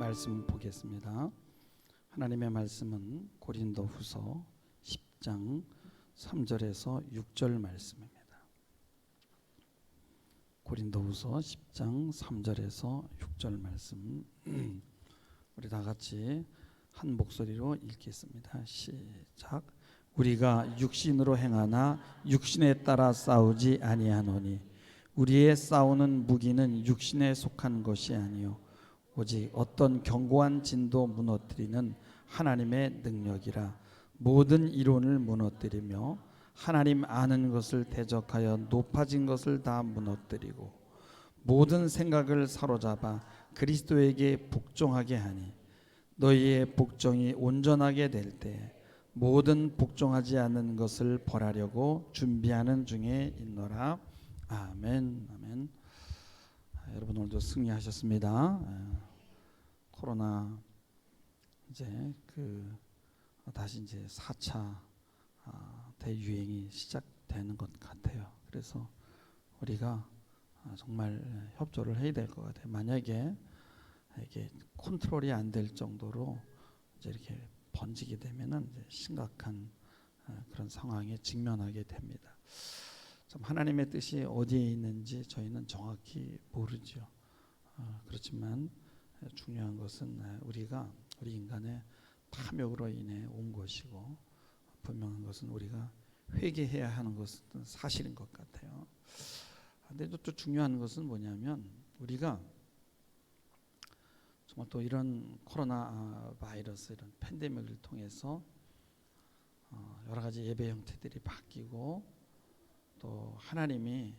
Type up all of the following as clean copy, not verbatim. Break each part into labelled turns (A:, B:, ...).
A: 말씀 보겠습니다. 하나님의 말씀은 고린도후서 10장 3절에서 6절 말씀입니다. 고린도후서 10장 3절에서 6절 말씀 우리 다 같이 한 목소리로 읽겠습니다. 시작. 우리가 육신으로 행하나 육신에 따라 싸우지 아니하노니 우리의 싸우는 무기는 육신에 속한 것이 아니요 오직 어떤 견고한 진도 무너뜨리는 하나님의 능력이라. 모든 이론을 무너뜨리며 하나님 아는 것을 대적하여 높아진 것을 다 무너뜨리고 모든 생각을 사로잡아 그리스도에게 복종하게 하니 너희의 복종이 온전하게 될 때 모든 복종하지 않는 것을 벌하려고 준비하는 중에 있노라. 아멘. 아멘. 여러분 오늘도 승리하셨습니다. 코로나 이제 다시 이제 4차 대유행이 시작되는 것 같아요. 그래서 우리가 정말 협조를 해야 될 것 같아요. 만약에 이게 컨트롤이 안 될 정도로 이제 이렇게 번지게 되면은 이제 심각한 그런 상황에 직면하게 됩니다. 참 하나님의 뜻이 어디에 있는지 저희는 정확히 모르죠. 그렇지만 중요한 것은 우리 인간의 탐욕으로 인해 온 것이고 분명한 것은 우리가 회개해야 하는 것은 사실인 것 같아요. 근데 또 중요한 것은 뭐냐면 우리가 정말 또 이런 코로나 바이러스 이런 팬데믹을 통해서 여러 가지 예배 형태들이 바뀌고 또 하나님이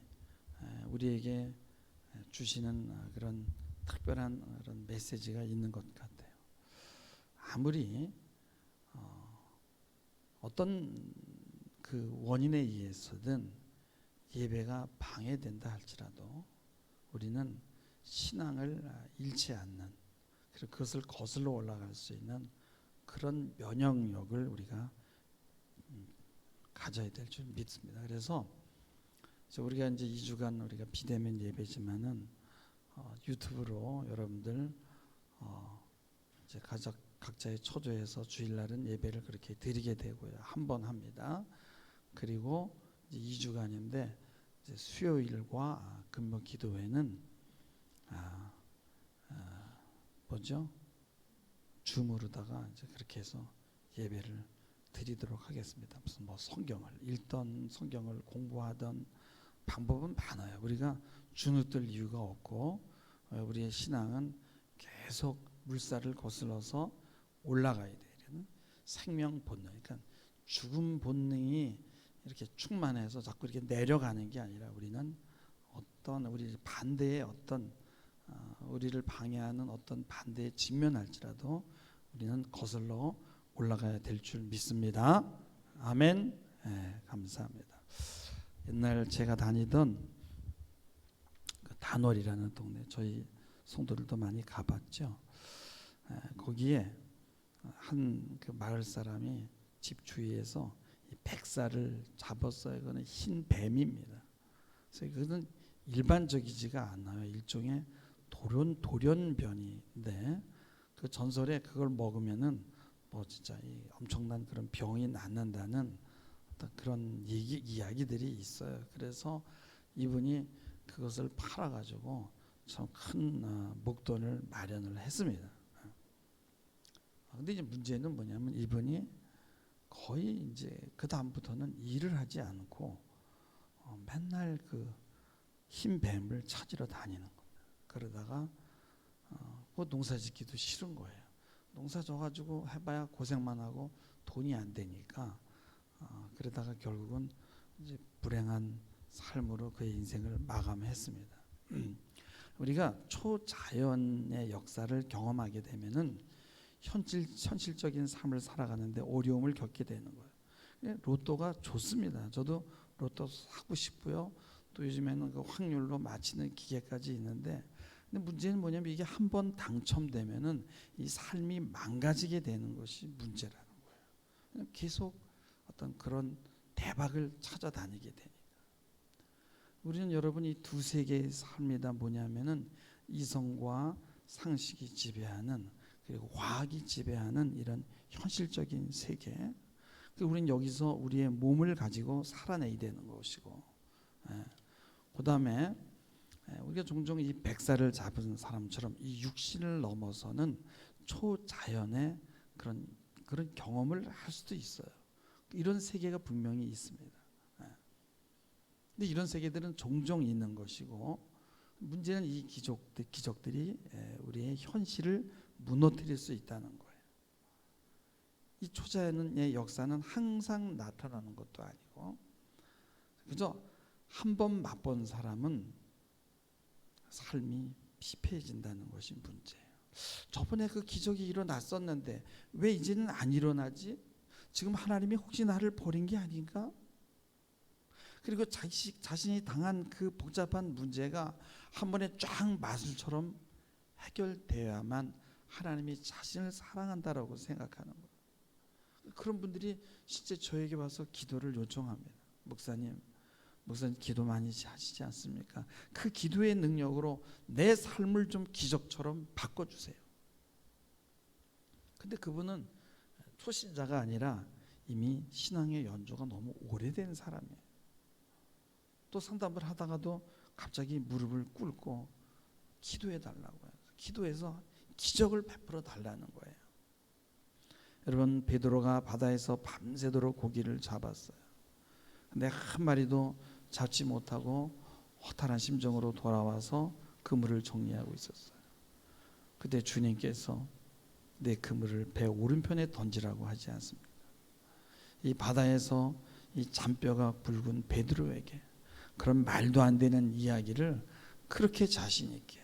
A: 우리에게 주시는 그런 특별한 그런 메시지가 있는 것 같아요. 아무리 어떤 그 원인에 의해서든 예배가 방해된다 할지라도 우리는 신앙을 잃지 않는, 그리고 그것을 거슬러 올라갈 수 있는 그런 면역력을 우리가 가져야 될 줄 믿습니다. 그래서 우리가 이제 2주간 우리가 비대면 예배지만은 유튜브로 여러분들 이제 각자의 초조해서 주일날은 예배를 그렇게 드리게 되고요. 한 번 합니다. 그리고 이제 2주간인데 이제 수요일과 금요 기도회는 줌으로다가 이제 그렇게 해서 예배를 드리도록 하겠습니다. 무슨 성경을 읽던 성경을 공부하던 방법은 많아요. 우리가 주눅들 이유가 없고 우리의 신앙은 계속 물살을 거슬러서 올라가야 되는 생명 본능. 그러니까 죽음 본능이 이렇게 충만해서 자꾸 이렇게 내려가는 게 아니라 우리는 어떤 우리 반대의 어떤 우리를 방해하는 어떤 반대에 직면할지라도 우리는 거슬러 올라가야 될 줄 믿습니다. 아멘. 감사합니다. 옛날 제가 다니던 그 단월이라는 동네, 저희 성도들도 많이 가봤죠. 거기에 한 그 마을 사람이 집 주위에서 이 백사를 잡았어요. 그거는 흰 뱀입니다. 그래서 그것은 일반적이지가 않아요. 일종의 돌연변이인데 그 전설에 그걸 먹으면은 진짜 이 엄청난 그런 병이 낫는다는 어떤 그런 이야기들이 있어요. 그래서 이분이 그것을 팔아가지고 참 큰 목돈을 마련을 했습니다. 근데 이제 문제는 뭐냐면 이분이 거의 이제 그 다음부터는 일을 하지 않고 맨날 그 흰 뱀을 찾으러 다니는 겁니다. 그러다가 농사짓기도 싫은 거예요. 농사 져가지고 해봐야 고생만 하고 돈이 안 되니까 그러다가 결국은 이제 불행한 삶으로 그의 인생을 마감했습니다. 우리가 초자연의 역사를 경험하게 되면은 현실적인 삶을 살아가는데 어려움을 겪게 되는 거예요. 로또가 좋습니다. 저도 로또 사고 싶고요. 또 요즘에는 그 확률로 맞히는 기계까지 있는데, 근데 문제는 뭐냐면 이게 한번 당첨되면은 이 삶이 망가지게 되는 것이 문제라는 거예요. 계속 어떤 그런 대박을 찾아다니게 되니까. 우리는 여러분 이 두세 개의 삶이다 뭐냐면은 이성과 상식이 지배하는, 그리고 과학이 지배하는 이런 현실적인 세계. 우리는 여기서 우리의 몸을 가지고 살아내야 되는 것이고, 그 다음에 우리가 종종 이 백사를 잡은 사람처럼 이 육신을 넘어서는 초자연의 그런 경험을 할 수도 있어요. 이런 세계가 분명히 있습니다. 근데 이런 세계들은 종종 있는 것이고, 문제는 이 기적들이 우리의 현실을 무너뜨릴 수 있다는 거예요. 이 초자연의 역사는 항상 나타나는 것도 아니고, 그저 한 번 맛본 사람은 삶이 피폐해진다는 것이 문제예요. 저번에 그 기적이 일어났었는데 왜 이제는 안 일어나지? 지금 하나님이 혹시 나를 버린 게 아닌가? 그리고 자신이 당한 그 복잡한 문제가 한 번에 쫙 마술처럼 해결되어야만 하나님이 자신을 사랑한다라고 생각하는 거예요. 그런 분들이 실제 저에게 와서 기도를 요청합니다. 목사님 기도 많이 하시지 않습니까? 그 기도의 능력으로 내 삶을 좀 기적처럼 바꿔주세요. 근데 그분은 초신자가 아니라 이미 신앙의 연조가 너무 오래된 사람이에요. 또 상담을 하다가도 갑자기 무릎을 꿇고 기도해 달라고 해요. 기도해서 기적을 베풀어 달라는 거예요. 여러분, 베드로가 바다에서 밤새도록 고기를 잡았어요. 근데 한 마리도 잡지 못하고 허탈한 심정으로 돌아와서 그물을 정리하고 있었어요. 그때 주님께서 내 그물을 배 오른편에 던지라고 하지 않습니까? 이 바다에서 이 잔뼈가 굵은 베드로에게 그런 말도 안 되는 이야기를 그렇게 자신 있게,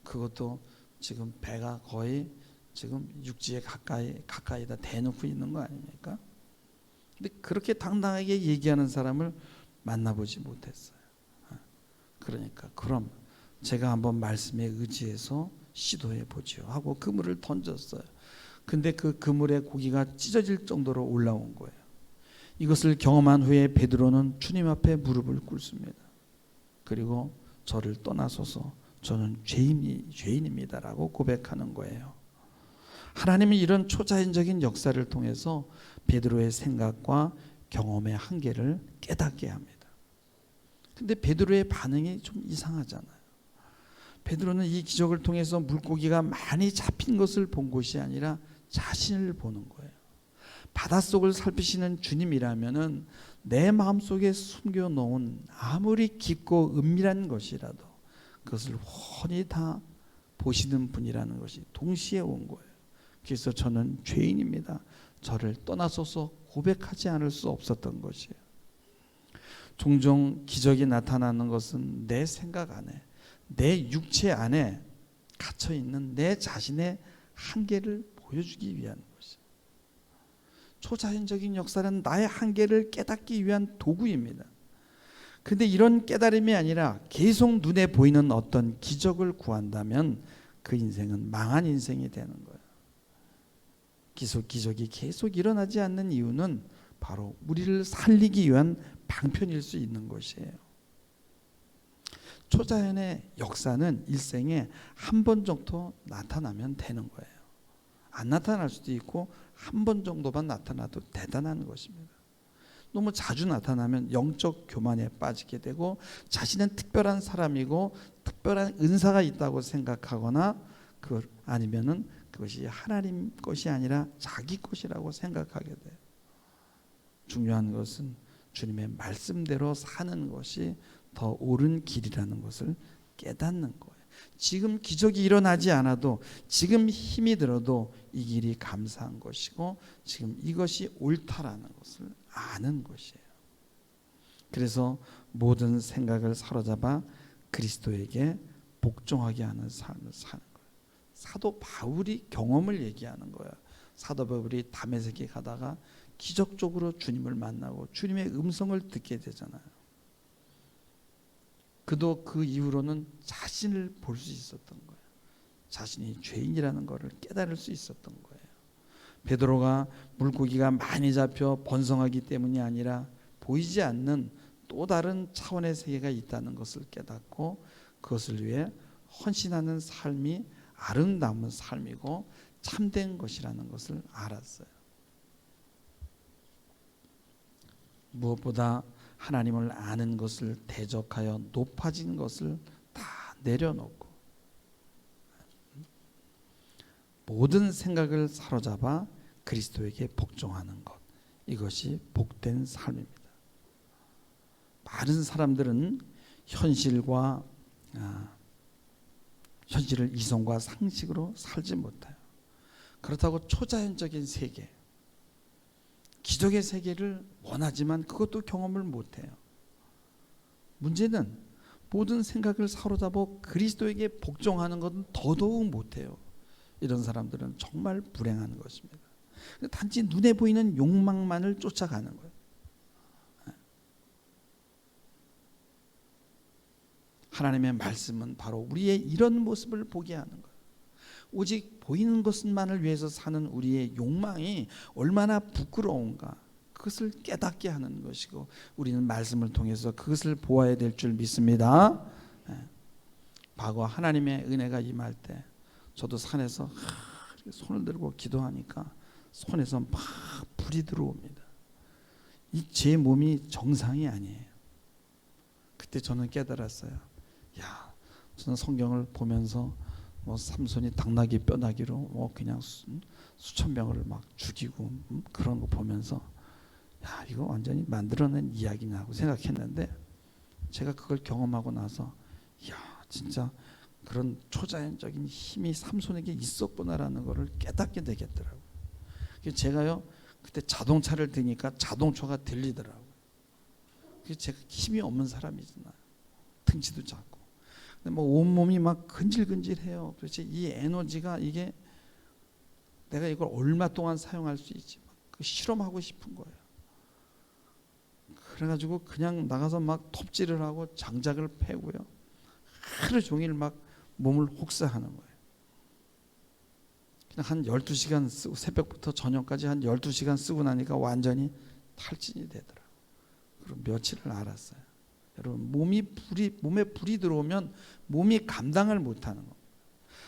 A: 그것도 지금 배가 거의 지금 육지에 가까이다 대놓고 있는 거 아닙니까? 근데 그렇게 당당하게 얘기하는 사람을 만나보지 못했어요. 그러니까 그럼 제가 한번 말씀에 의지해서 시도해 보지요 하고 그물을 던졌어요. 근데 그 그물에 고기가 찢어질 정도로 올라온 거예요. 이것을 경험한 후에 베드로는 주님 앞에 무릎을 꿇습니다. 그리고 저를 떠나소서, 저는 죄인입니다라고 고백하는 거예요. 하나님이 이런 초자연적인 역사를 통해서 베드로의 생각과 경험의 한계를 깨닫게 합니다. 근데 베드로의 반응이 좀 이상하잖아요. 베드로는 이 기적을 통해서 물고기가 많이 잡힌 것을 본 것이 아니라 자신을 보는 거예요. 바닷속을 살피시는 주님이라면은 내 마음속에 숨겨놓은 아무리 깊고 은밀한 것이라도 그것을 훤히 다 보시는 분이라는 것이 동시에 온 거예요. 그래서 저는 죄인입니다, 저를 떠나소서 고백하지 않을 수 없었던 것이에요. 종종 기적이 나타나는 것은 내 생각 안에, 내 육체 안에 갇혀있는 내 자신의 한계를 보여주기 위한 것이에요. 초자연적인 역사는 나의 한계를 깨닫기 위한 도구입니다. 그런데 이런 깨달음이 아니라 계속 눈에 보이는 어떤 기적을 구한다면 그 인생은 망한 인생이 되는 거예요. 기적이 계속 일어나지 않는 이유는 바로 우리를 살리기 위한 방편일 수 있는 것이에요. 초자연의 역사는 일생에 한 번 정도 나타나면 되는 거예요. 안 나타날 수도 있고 한 번 정도만 나타나도 대단한 것입니다. 너무 자주 나타나면 영적 교만에 빠지게 되고 자신은 특별한 사람이고 특별한 은사가 있다고 생각하거나 아니면은 그것이 하나님 것이 아니라 자기 것이라고 생각하게 돼요. 중요한 것은 주님의 말씀대로 사는 것이 더 옳은 길이라는 것을 깨닫는 거예요. 지금 기적이 일어나지 않아도, 지금 힘이 들어도 이 길이 감사한 것이고 지금 이것이 옳다라는 것을 아는 것이에요. 그래서 모든 생각을 사로잡아 그리스도에게 복종하게 하는 삶을 사는 거예요. 사도 바울이 경험을 얘기하는 거예요. 사도 바울이 다메섹에 가다가 기적적으로 주님을 만나고 주님의 음성을 듣게 되잖아요. 그도 그 이후로는 자신을 볼 수 있었던 거예요. 자신이 죄인이라는 것을 깨달을 수 있었던 거예요. 베드로가 물고기가 많이 잡혀 번성하기 때문이 아니라 보이지 않는 또 다른 차원의 세계가 있다는 것을 깨닫고 그것을 위해 헌신하는 삶이 아름다운 삶이고 참된 것이라는 것을 알았어요. 무엇보다 하나님을 아는 것을 대적하여 높아진 것을 다 내려놓고 모든 생각을 사로잡아 그리스도에게 복종하는 것, 이것이 복된 삶입니다. 많은 사람들은 현실을 이성과 상식으로 살지 못해요. 그렇다고 초자연적인 세계, 기적의 세계를 원하지만 그것도 경험을 못해요. 문제는 모든 생각을 사로잡아 그리스도에게 복종하는 것은 더더욱 못해요. 이런 사람들은 정말 불행한 것입니다. 단지 눈에 보이는 욕망만을 쫓아가는 거예요. 하나님의 말씀은 바로 우리의 이런 모습을 보게 하는 거예요. 오직 보이는 것만을 위해서 사는 우리의 욕망이 얼마나 부끄러운가, 그것을 깨닫게 하는 것이고, 우리는 말씀을 통해서 그것을 보아야 될 줄 믿습니다. 과거 하나님의 은혜가 임할 때 저도 산에서 손을 들고 기도하니까 손에서 막 불이 들어옵니다. 이 제 몸이 정상이 아니에요. 그때 저는 깨달았어요. 야, 저는 성경을 보면서 삼손이 당나귀 뼈나기로 그냥 수천 명을 막 죽이고 그런 거 보면서 야, 이거 완전히 만들어낸 이야기냐고 생각했는데, 제가 그걸 경험하고 나서 야, 진짜 그런 초자연적인 힘이 삼손에게 있었구나라는 것을 깨닫게 되겠더라고요. 제가요, 그때 자동차를 드니까 자동차가 들리더라고요. 제가 힘이 없는 사람이잖아요. 등치도 작고. 근데 온몸이 막 근질근질해요. 그렇지, 이 에너지가 이게 내가 이걸 얼마 동안 사용할 수 있지, 그 실험하고 싶은 거예요. 그래가지고 그냥 나가서 막 톱질을 하고 장작을 패고요. 하루 종일 막 몸을 혹사하는 거예요. 그냥 한 12시간 쓰고, 새벽부터 저녁까지 한 12시간 쓰고 나니까 완전히 탈진이 되더라고요. 그리고 며칠을 알았어요. 여러분, 몸에 불이 들어오면 몸이 감당을 못하는 겁니다.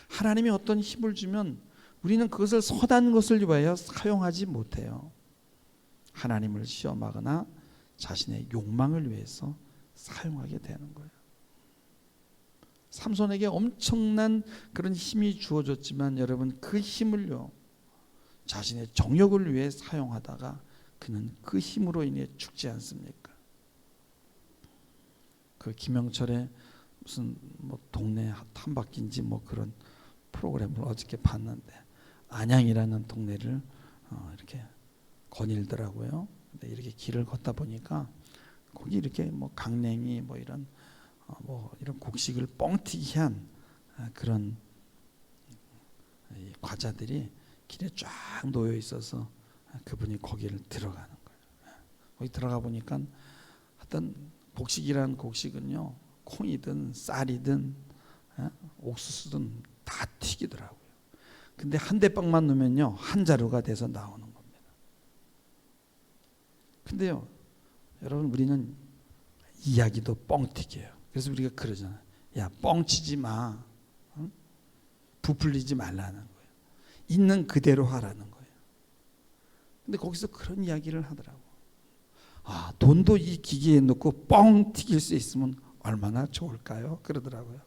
A: 하나님이 어떤 힘을 주면 우리는 그것을 선한 것을 위하여 사용하지 못해요. 하나님을 시험하거나 자신의 욕망을 위해서 사용하게 되는 거예요. 삼손에게 엄청난 그런 힘이 주어졌지만 여러분, 그 힘을요, 자신의 정욕을 위해 사용하다가 그는 그 힘으로 인해 죽지 않습니까? 그 김영철의 무슨 동네 탐바퀴인지 그런 프로그램을 어저께 봤는데, 안양이라는 동네를 이렇게 거닐더라고요. 근데 이렇게 길을 걷다 보니까 거기 이렇게 강냉이 이런 곡식을 뻥튀기 한 그런 과자들이 길에 쫙 놓여 있어서 그분이 거기를 들어가는 거예요. 거기 들어가 보니까 하여튼 곡식이라는 곡식은요, 콩이든 쌀이든 옥수수든 다 튀기더라고요. 근데 한 대빵만 넣으면요, 한 자루가 돼서 나오는 겁니다. 근데요, 여러분, 우리는 이야기도 뻥튀기예요. 그래서 우리가 그러잖아요. 야, 뻥치지 마. 응? 부풀리지 말라는 거예요. 있는 그대로 하라는 거예요. 근데 거기서 그런 이야기를 하더라고. 아, 돈도 이 기계에 넣고 뻥 튀길 수 있으면 얼마나 좋을까요? 그러더라고요.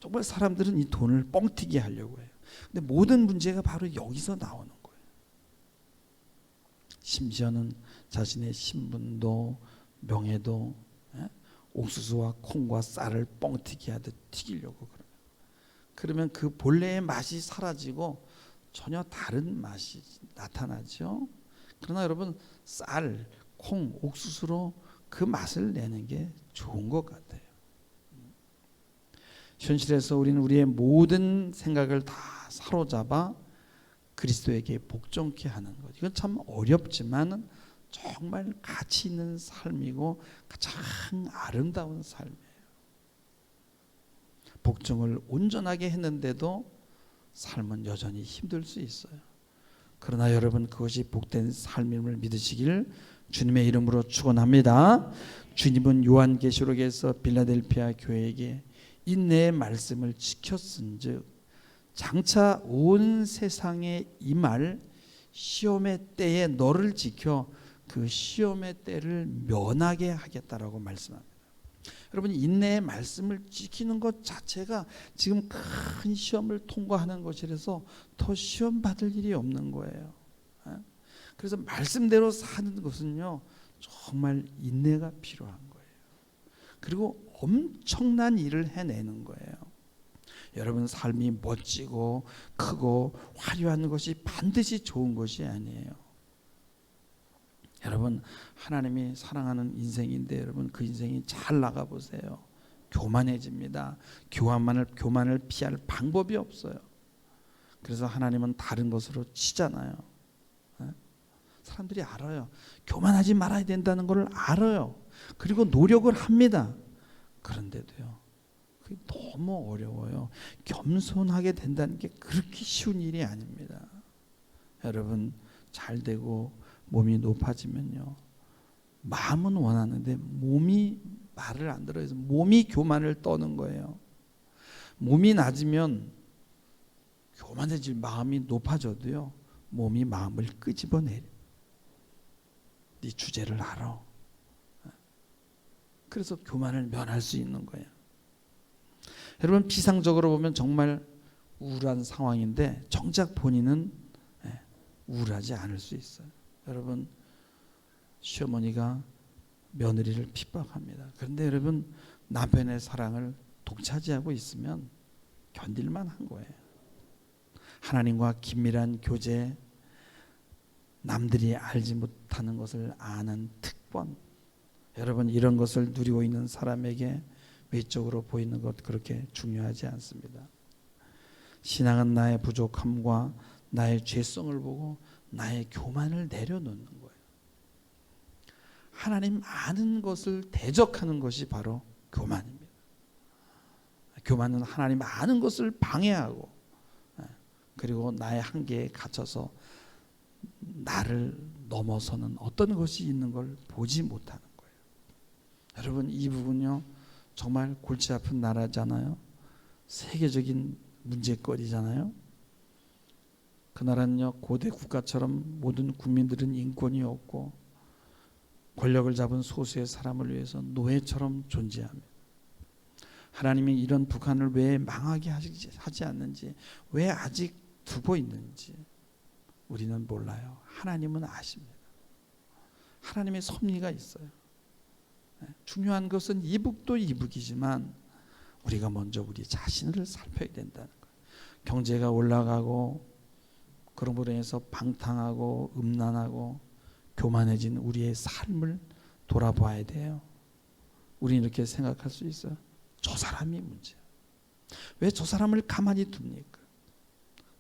A: 정말 사람들은 이 돈을 뻥튀기 하려고 해요. 근데 모든 문제가 바로 여기서 나오는 거예요. 심지어는 자신의 신분도 명예도 옥수수와 콩과 쌀을 뻥튀기 하듯 튀기려고 그래요. 그러면 그 본래의 맛이 사라지고 전혀 다른 맛이 나타나죠. 그러나 여러분, 쌀, 콩, 옥수수로 그 맛을 내는 게 좋은 것 같아요. 현실에서 우리는 우리의 모든 생각을 다 사로잡아 그리스도에게 복종케 하는 것, 이건 참 어렵지만 정말 가치 있는 삶이고 가장 아름다운 삶이에요. 복종을 온전하게 했는데도 삶은 여전히 힘들 수 있어요. 그러나 여러분, 그것이 복된 삶임을 믿으시길 주님의 이름으로 축원합니다. 주님은 요한계시록에서 빌라델피아 교회에게 인내의 말씀을 지켰은즉 장차 온 세상에 임할 시험의 때에 너를 지켜 그 시험의 때를 면하게 하겠다라고 말씀합니다. 여러분, 인내의 말씀을 지키는 것 자체가 지금 큰 시험을 통과하는 것이라서 더 시험 받을 일이 없는 거예요. 그래서 말씀대로 사는 것은요, 정말 인내가 필요한 거예요. 그리고 엄청난 일을 해내는 거예요. 여러분, 삶이 멋지고 크고 화려한 것이 반드시 좋은 것이 아니에요. 여러분, 하나님이 사랑하는 인생인데 여러분, 그 인생이 잘 나가보세요. 교만해집니다. 교만을 피할 방법이 없어요. 그래서 하나님은 다른 것으로 치잖아요. 사람들이 알아요. 교만하지 말아야 된다는 걸 알아요. 그리고 노력을 합니다. 그런데도요, 그게 너무 어려워요. 겸손하게 된다는 게 그렇게 쉬운 일이 아닙니다. 여러분, 잘 되고 몸이 높아지면요, 마음은 원하는데 몸이 말을 안 들어서 몸이 교만을 떠는 거예요. 몸이 낮으면 교만해질 마음이 높아져도요, 몸이 마음을 끄집어내려. 네 주제를 알아. 그래서 교만을 면할 수 있는 거예요. 여러분, 비상적으로 보면 정말 우울한 상황인데 정작 본인은 우울하지 않을 수 있어요. 여러분, 시어머니가 며느리를 핍박합니다. 그런데 여러분, 남편의 사랑을 독차지하고 있으면 견딜만 한 거예요. 하나님과 긴밀한 교제, 남들이 알지 못하는 것을 아는 특권, 여러분, 이런 것을 누리고 있는 사람에게 외적으로 보이는 것 그렇게 중요하지 않습니다. 신앙은 나의 부족함과 나의 죄성을 보고 나의 교만을 내려놓는 거예요. 하나님 아는 것을 대적하는 것이 바로 교만입니다. 교만은 하나님 아는 것을 방해하고, 그리고 나의 한계에 갇혀서 나를 넘어서는 어떤 것이 있는 걸 보지 못하는 거예요. 여러분, 이 부분요, 정말 골치 아픈 나라잖아요. 세계적인 문제거리잖아요. 그 나라는요, 고대 국가처럼 모든 국민들은 인권이 없고 권력을 잡은 소수의 사람을 위해서 노예처럼 존재합니다. 하나님이 이런 북한을 왜 망하게 하지 않는지, 왜 아직 두고 있는지 우리는 몰라요. 하나님은 아십니다. 하나님의 섭리가 있어요. 중요한 것은 이북도 이북이지만 우리가 먼저 우리 자신을 살펴야 된다는 거예요. 경제가 올라가고 그런 으로 인해서 방탕하고 음란하고 교만해진 우리의 삶을 돌아봐야 돼요. 우리는 이렇게 생각할 수 있어요. 저 사람이 문제야. 왜 저 사람을 가만히 둡니까?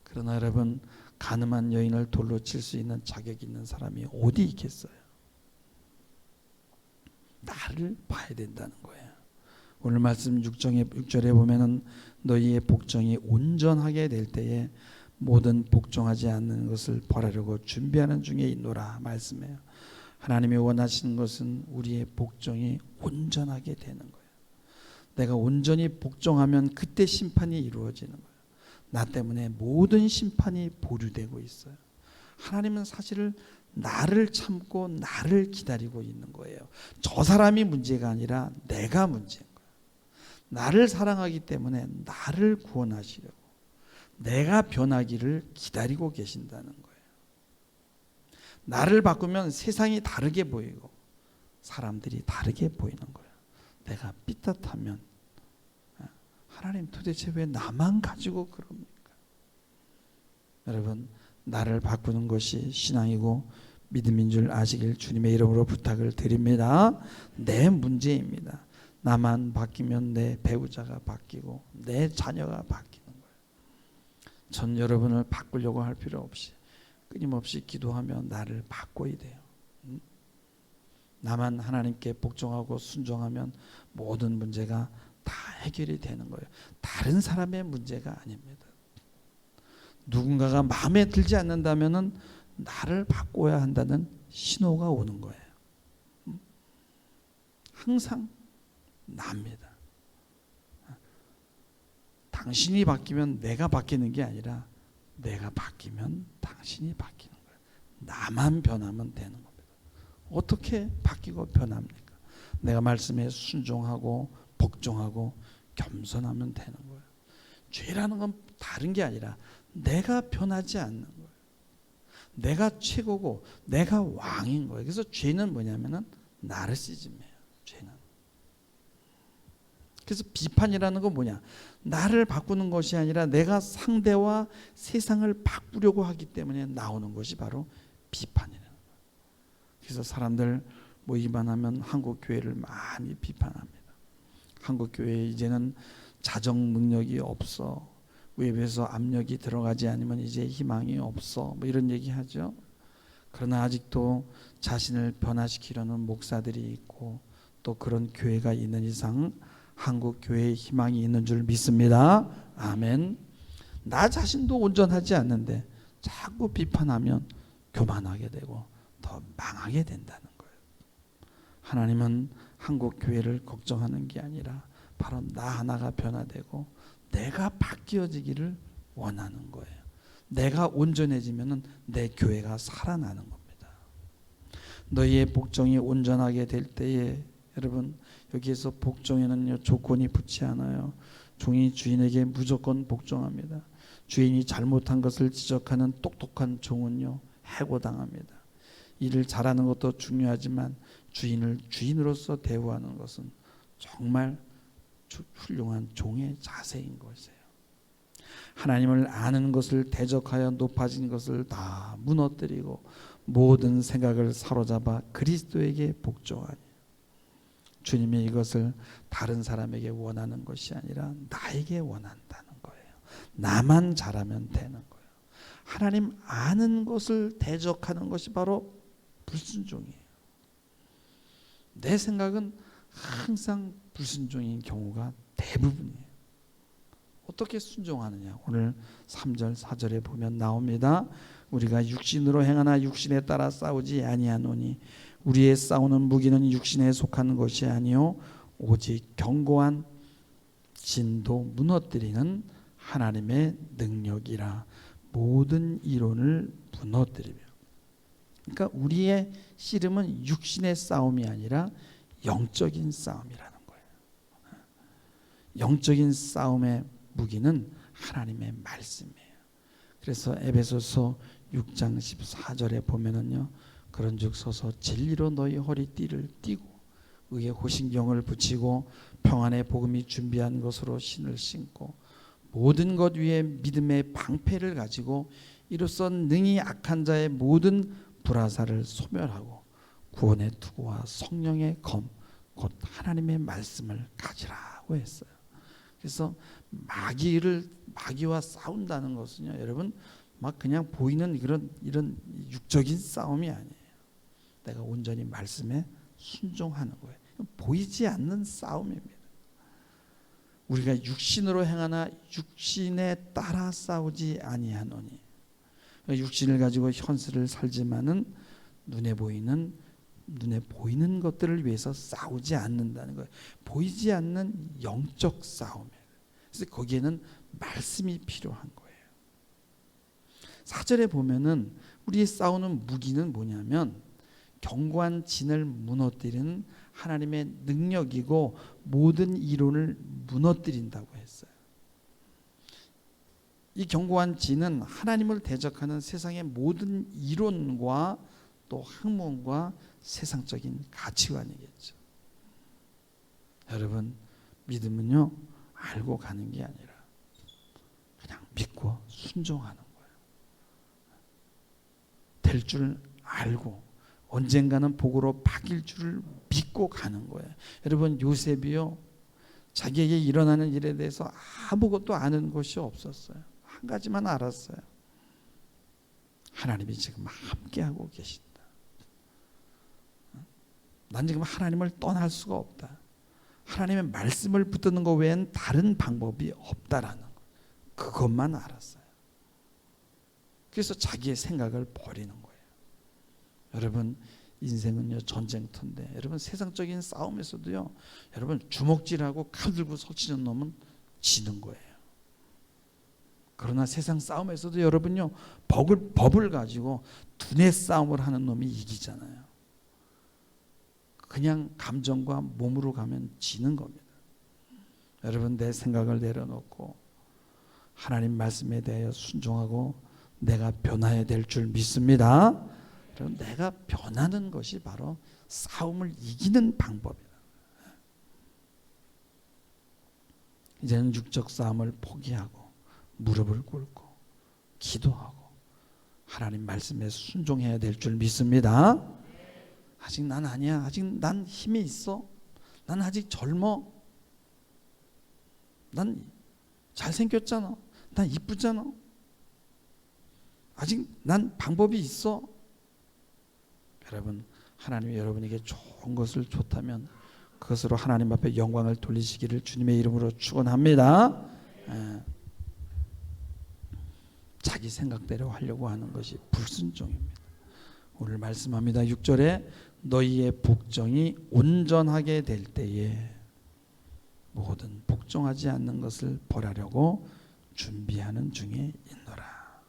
A: 그러나 여러분, 가늠한 여인을 돌로 칠 수 있는 자격 있는 사람이 어디 있겠어요? 나를 봐야 된다는 거예요. 오늘 말씀 6절에 보면은 너희의 복종이 온전하게 될 때에 모든 복종하지 않는 것을 벌하려고 준비하는 중에 있노라 말씀해요. 하나님이 원하시는 것은 우리의 복종이 온전하게 되는 거예요. 내가 온전히 복종하면 그때 심판이 이루어지는 거예요. 나 때문에 모든 심판이 보류되고 있어요. 하나님은 사실은 나를 참고 나를 기다리고 있는 거예요. 저 사람이 문제가 아니라 내가 문제인 거예요. 나를 사랑하기 때문에 나를 구원하시려고 내가 변하기를 기다리고 계신다는 거예요. 나를 바꾸면 세상이 다르게 보이고 사람들이 다르게 보이는 거예요. 내가 삐끗하면 하나님 도대체 왜 나만 가지고 그럽니까? 여러분, 나를 바꾸는 것이 신앙이고 믿음인 줄 아시길 주님의 이름으로 부탁을 드립니다. 내 문제입니다. 나만 바뀌면 내 배우자가 바뀌고 내 자녀가 바뀌는 거예요. 전 여러분을 바꾸려고 할 필요 없이 끊임없이 기도하며 나를 바꿔야 돼요. 나만 하나님께 복종하고 순종하면 모든 문제가 다 해결이 되는 거예요. 다른 사람의 문제가 아닙니다. 누군가가 마음에 들지 않는다면은 나를 바꿔야 한다는 신호가 오는 거예요. 항상 납니다. 당신이 바뀌면 내가 바뀌는 게 아니라 내가 바뀌면 당신이 바뀌는 거예요. 나만 변하면 되는 겁니다. 어떻게 바뀌고 변합니까? 내가 말씀에 순종하고 복종하고 겸손하면 되는 거예요. 죄라는 건 다른 게 아니라 내가 변하지 않는 거예요. 내가 최고고 내가 왕인 거예요. 그래서 죄는 뭐냐면은 나르시즘이에요. 죄는. 그래서 비판이라는 건 뭐냐? 나를 바꾸는 것이 아니라 내가 상대와 세상을 바꾸려고 하기 때문에 나오는 것이 바로 비판이라는 거예요. 그래서 사람들 모이기만 하면 한국 교회를 많이 비판합니다. 한국 교회에 이제는 자정 능력이 없어. 외부에서 압력이 들어가지 않으면 이제 희망이 없어. 뭐 이런 얘기하죠. 그러나 아직도 자신을 변화시키려는 목사들이 있고 또 그런 교회가 있는 이상 한국 교회에 희망이 있는 줄 믿습니다. 아멘. 나 자신도 온전하지 않는데 자꾸 비판하면 교만하게 되고 더 망하게 된다는 거예요. 하나님은 한국 교회를 걱정하는 게 아니라 바로 나 하나가 변화되고 내가 바뀌어지기를 원하는 거예요. 내가 온전해지면 내 교회가 살아나는 겁니다. 너희의 복종이 온전하게 될 때에 여러분 여기에서 복종에는요 조건이 붙지 않아요. 종이 주인에게 무조건 복종합니다. 주인이 잘못한 것을 지적하는 똑똑한 종은요 해고당합니다. 일을 잘하는 것도 중요하지만 주인을 주인으로서 대우하는 것은 정말 훌륭한 종의 자세인 것이에요. 하나님을 아는 것을 대적하여 높아진 것을 다 무너뜨리고 모든 생각을 사로잡아 그리스도에게 복종하니 주님이 이것을 다른 사람에게 원하는 것이 아니라 나에게 원한다는 거예요. 나만 잘하면 되는 거예요. 하나님 아는 것을 대적하는 것이 바로 불순종이에요. 내 생각은 항상 불순종인 경우가 대부분이에요. 어떻게 순종하느냐? 오늘 3절 4절에 보면 나옵니다. 우리가 육신으로 행하나 육신에 따라 싸우지 아니하노니 우리의 싸우는 무기는 육신에 속한 것이 아니요 오직 견고한 진도 무너뜨리는 하나님의 능력이라. 모든 이론을 무너뜨리며. 그러니까 우리의 씨름은 육신의 싸움이 아니라 영적인 싸움이라는 거예요. 영적인 싸움의 무기는 하나님의 말씀이에요. 그래서 에베소서 6장 14절에 보면은요. 그런즉 서서 진리로 너희 허리띠를 띠고 의의 호신경을 붙이고 평안의 복음이 준비한 것으로 신을 신고 모든 것 위에 믿음의 방패를 가지고 이로써 능히 악한 자의 모든 불화살을 소멸하고 구원의 투구와 성령의 검 곧 하나님의 말씀을 가지라고 했어요. 그래서 마귀와 싸운다는 것은요, 여러분 막 그냥 보이는 이런 육적인 싸움이 아니에요. 내가 온전히 말씀에 순종하는 거예요. 보이지 않는 싸움입니다. 우리가 육신으로 행하나 육신에 따라 싸우지 아니하노니. 육신을 가지고 현세를 살지만은 눈에 보이는 것들을 위해서 싸우지 않는다는 거예요. 보이지 않는 영적 싸움이에요. 그래서 거기에는 말씀이 필요한 거예요. 4절에 보면은 우리의 싸우는 무기는 뭐냐면 견고한 진을 무너뜨리는 하나님의 능력이고 모든 이론을 무너뜨린다고 했어요. 이 견고한 진은 하나님을 대적하는 세상의 모든 이론과 또 학문과 세상적인 가치관이겠죠. 여러분 믿음은요 알고 가는 게 아니라 그냥 믿고 순종하는 거예요. 될 줄 알고 언젠가는 복으로 바뀔 줄을 믿고 가는 거예요. 여러분 요셉이요 자기에게 일어나는 일에 대해서 아무것도 아는 것이 없었어요. 한 가지만 알았어요. 하나님이 지금 함께하고 계신다. 난 지금 하나님을 떠날 수가 없다. 하나님의 말씀을 붙드는 것 외엔 다른 방법이 없다라는 것. 그것만 알았어요. 그래서 자기의 생각을 버리는 거예요. 여러분 인생은요 전쟁터인데 여러분 세상적인 싸움에서도요 여러분 주먹질하고 칼 들고 설치는 놈은 지는 거예요. 그러나 세상 싸움에서도 여러분요, 법을 가지고 두뇌 싸움을 하는 놈이 이기잖아요. 그냥 감정과 몸으로 가면 지는 겁니다. 여러분, 내 생각을 내려놓고 하나님 말씀에 대하여 순종하고 내가 변화해야 될 줄 믿습니다. 그럼 내가 변하는 것이 바로 싸움을 이기는 방법이다. 이제는 육적 싸움을 포기하고 무릎을 꿇고 기도하고 하나님 말씀에 순종해야 될 줄 믿습니다. 아직 난 아니야. 아직 난 힘이 있어. 난 아직 젊어. 난 잘생겼잖아. 난 이쁘잖아. 아직 난 방법이 있어. 여러분, 하나님이 여러분에게 좋은 것을 줬다면 그것으로 하나님 앞에 영광을 돌리시기를 주님의 이름으로 축원합니다. 자기 생각대로 하려고 하는 것이 불순종입니다. 오늘 말씀합니다. 6절에 너희의 복종이 온전하게 될 때에 모든 복종하지 않는 것을 벌하려고 준비하는 중에 있노라.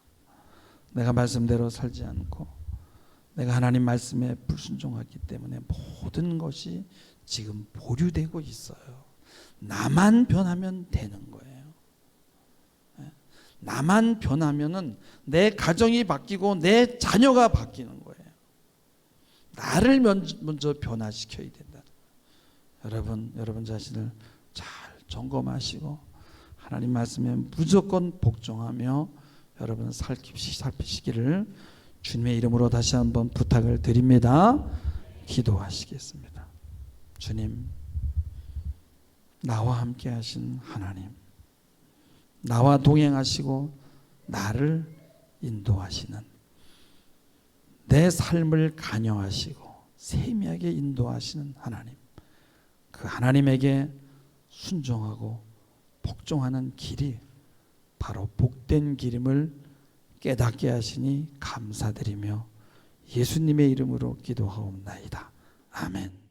A: 내가 말씀대로 살지 않고 내가 하나님 말씀에 불순종하기 때문에 모든 것이 지금 보류되고 있어요. 나만 변하면 되는 거예요. 나만 변하면은 내 가정이 바뀌고 내 자녀가 바뀌는 거예요. 나를 먼저 변화시켜야 된다. 여러분 자신을 잘 점검하시고 하나님 말씀에 무조건 복종하며 여러분 살피시기를 주님의 이름으로 다시 한번 부탁을 드립니다. 기도하시겠습니다. 주님, 나와 함께 하신 하나님, 나와 동행하시고 나를 인도하시는, 내 삶을 관여하시고 세미하게 인도하시는 하나님, 그 하나님에게 순종하고 복종하는 길이 바로 복된 길임을 깨닫게 하시니 감사드리며 예수님의 이름으로 기도하옵나이다. 아멘.